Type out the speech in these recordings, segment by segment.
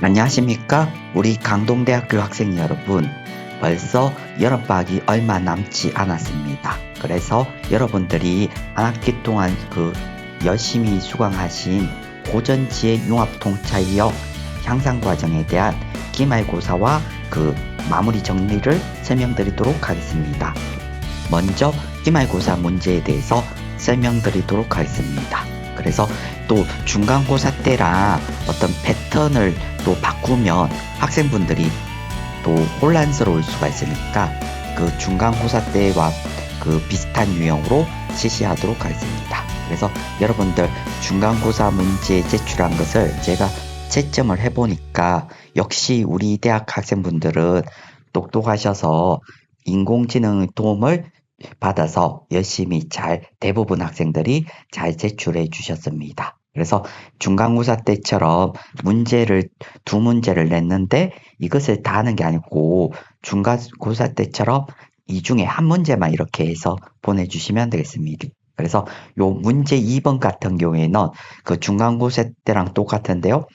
안녕하십니까? 우리 강동대학교 학생 여러분. 벌써 여름방학이 얼마 남지 않았습니다. 그래서 여러분들이 한 학기 동안 열심히 수강하신 고전지의 융합통찰력 향상과정에 대한 기말고사와 마무리 정리를 설명드리도록 하겠습니다. 먼저 기말고사 문제에 대해서 설명드리도록 하겠습니다. 그래서 또 중간고사 때랑 어떤 패턴을 또 바꾸면 학생분들이 또 혼란스러울 수가 있으니까 중간고사 때와 비슷한 유형으로 실시하도록 하겠습니다. 그래서 여러분들 중간고사 문제 제출한 것을 제가 채점을 해보니까 역시 우리 대학 학생분들은 똑똑하셔서 인공지능 도움을 받아서 열심히 대부분 학생들이 잘 제출해 주셨습니다. 그래서 중간고사 때처럼 두 문제를 냈는데 이것을 다 하는 게 아니고 중간고사 때처럼 이 중에 한 문제만 이렇게 해서 보내주시면 되겠습니다. 그래서 요 문제 2번 같은 경우에는 중간고사 때랑 똑같은데요.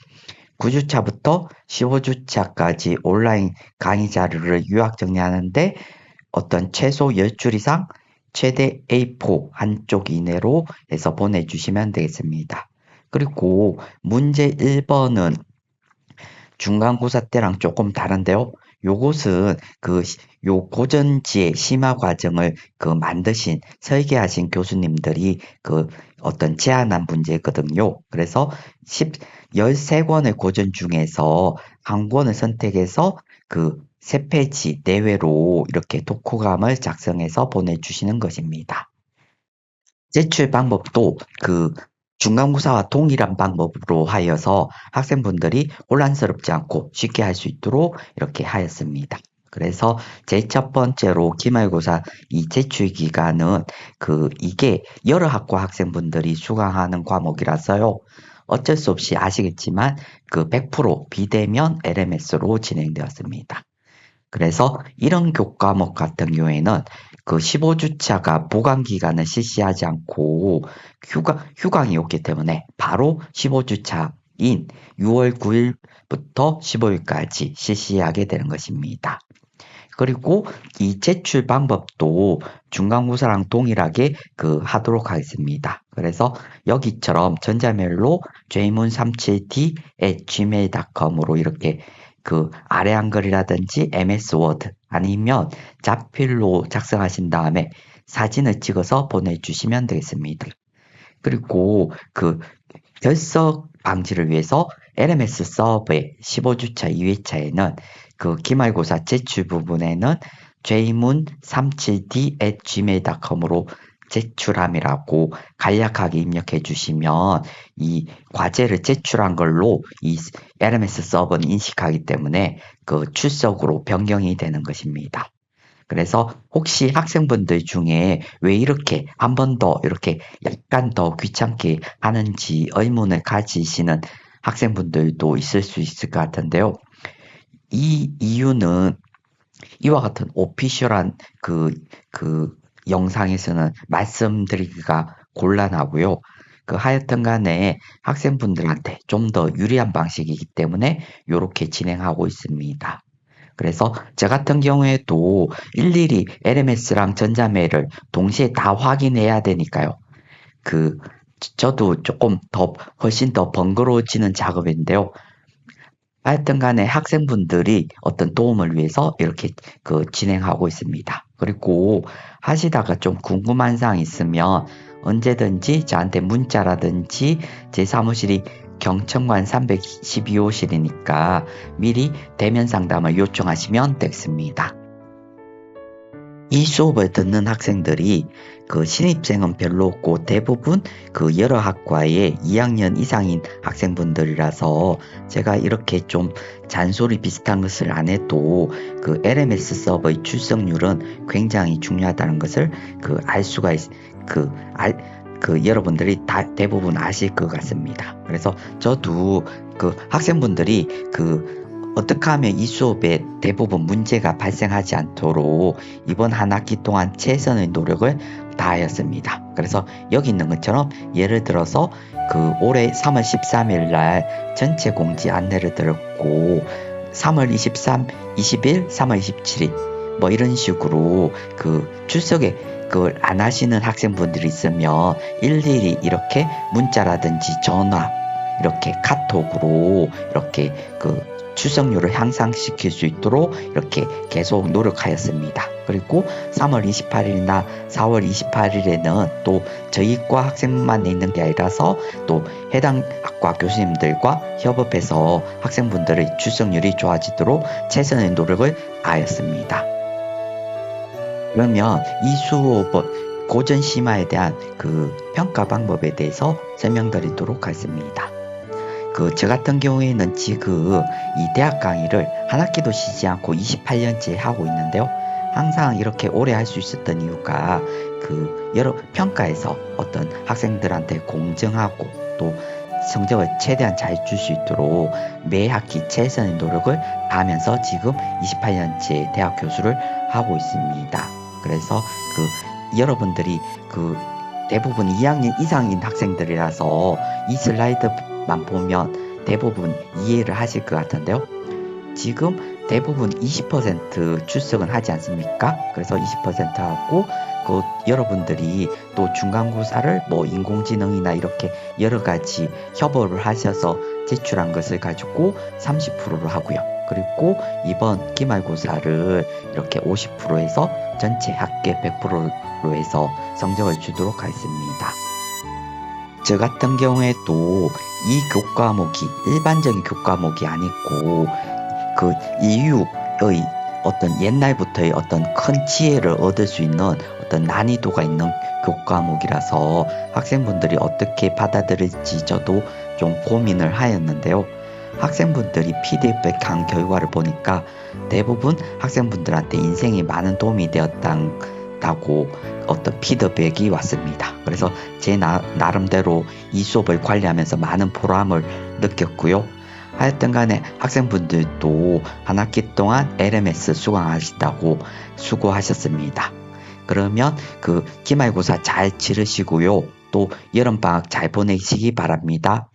9주차부터 15주차까지 온라인 강의 자료를 요약 정리하는데 어떤 최소 10줄 이상 최대 A4 한쪽 이내로 해서 보내주시면 되겠습니다. 그리고 문제 1번은 중간고사 때랑 조금 다른데요. 요것은 요 고전지의 심화 과정을 설계하신 교수님들이 어떤 제안한 문제거든요. 그래서 13권의 고전 중에서 한 권을 선택해서 3페이지 내외로 이렇게 독후감을 작성해서 보내주시는 것입니다. 제출 방법도 중간고사와 동일한 방법으로 하여서 학생분들이 혼란스럽지 않고 쉽게 할 수 있도록 이렇게 하였습니다. 그래서 제일 첫 번째로 기말고사 이 제출 기간은 이게 여러 학과 학생분들이 수강하는 과목이라서요. 어쩔 수 없이 아시겠지만 100% 비대면 LMS로 진행되었습니다. 그래서 이런 교과목 같은 경우에는 15주차가 보강 기간을 실시하지 않고 휴강이 없기 때문에 바로 15주차인 6월 9일부터 15일까지 실시하게 되는 것입니다. 그리고 이 제출 방법도 중간고사랑 동일하게 하도록 하겠습니다. 그래서 여기처럼 전자메일로 jmun37d@gmail.com으로 이렇게 아래 한글이라든지 MS 워드 아니면 자필로 작성하신 다음에 사진을 찍어서 보내주시면 되겠습니다. 그리고 결석 방지를 위해서 LMS 서버의 15주차 2회차에는 기말고사 제출 부분에는 jmun37d@gmail.com으로 제출함이라고 간략하게 입력해 주시면 이 과제를 제출한 걸로 이 LMS 서버는 인식하기 때문에 출석으로 변경이 되는 것입니다. 그래서 혹시 학생분들 중에 왜 이렇게 한 번 더 이렇게 약간 더 귀찮게 하는지 의문을 가지시는 학생분들도 있을 수 있을 것 같은데요. 이 이유는 이와 같은 오피셜한 영상에서는 말씀드리기가 곤란하고요. 하여튼 간에 학생분들한테 좀 더 유리한 방식이기 때문에 이렇게 진행하고 있습니다. 그래서 저 같은 경우에도 일일이 LMS랑 전자메일을 동시에 다 확인해야 되니까요. 저도 훨씬 더 번거로워지는 작업인데요. 하여튼 간에 학생분들이 어떤 도움을 위해서 이렇게 진행하고 있습니다. 그리고 하시다가 좀 궁금한 사항 있으면 언제든지 저한테 문자라든지 제 사무실이 경천관 312호실이니까 미리 대면 상담을 요청하시면 되겠습니다. 이 수업을 듣는 학생들이 신입생은 별로 없고 대부분 여러 학과의 2학년 이상인 학생분들이라서 제가 이렇게 좀 잔소리 비슷한 것을 안 해도 LMS 서버의 출석률은 굉장히 중요하다는 것을 알 수가 여러분들이 대부분 아실 것 같습니다. 그래서 저도 학생분들이 어떻게 하면 이 수업에 대부분 문제가 발생하지 않도록 이번 한 학기 동안 최선의 노력을 다하였습니다. 그래서 여기 있는 것처럼 예를 들어서 그 올해 3월 13일 날 전체 공지 안내를 들었고 3월 23, 20일, 3월 27일 뭐 이런 식으로 그 출석에 그걸 안 하시는 학생분들이 있으면 일일이 이렇게 문자라든지 전화 이렇게 카톡으로 이렇게 그 출석률을 향상시킬 수 있도록 이렇게 계속 노력하였습니다. 그리고 3월 28일이나 4월 28일에는 또 저희 과 학생만 있는 게 아니라서 또 해당 학과 교수님들과 협업해서 학생분들의 출석률이 좋아지도록 최선의 노력을 다하였습니다. 그러면 이 수업 고전 심화에 대한 그 평가 방법에 대해서 설명드리도록 하겠습니다. 저 같은 경우에는 지금 이 대학 강의를 한 학기도 쉬지 않고 28년째 하고 있는데요. 항상 이렇게 오래 할 수 있었던 이유가 여러 평가에서 어떤 학생들한테 공정하고 또 성적을 최대한 잘 줄 수 있도록 매 학기 최선의 노력을 다하면서 지금 28년째 대학 교수를 하고 있습니다. 그래서 여러분들이 대부분 2학년 이상인 학생들이라서 이 슬라이드만 보면 대부분 이해를 하실 것 같은데요. 지금 대부분 20% 출석은 하지 않습니까? 그래서 20% 하고 여러분들이 또 중간고사를 뭐 인공지능이나 이렇게 여러 가지 협업을 하셔서 제출한 것을 가지고 30%로 하고요. 그리고 이번 기말고사를 이렇게 50%에서 전체 학계 100%로 해서 성적을 주도록 하겠습니다. 저 같은 경우에도 이 교과목이 일반적인 교과목이 아니고 인류의 어떤 옛날부터의 어떤 큰 지혜를 얻을 수 있는 어떤 난이도가 있는 교과목이라서 학생분들이 어떻게 받아들일지 저도 좀 고민을 하였는데요. 학생분들이 PDF에 간 결과를 보니까 대부분 학생분들한테 인생에 많은 도움이 되었다고 어떤 피드백이 왔습니다. 그래서 제 나름대로 이 수업을 관리하면서 많은 보람을 느꼈고요. 하여튼 간에 학생분들도 한 학기 동안 LMS 수강하신다고 수고하셨습니다. 그러면 기말고사 잘 치르시고요. 또 여름방학 잘 보내시기 바랍니다.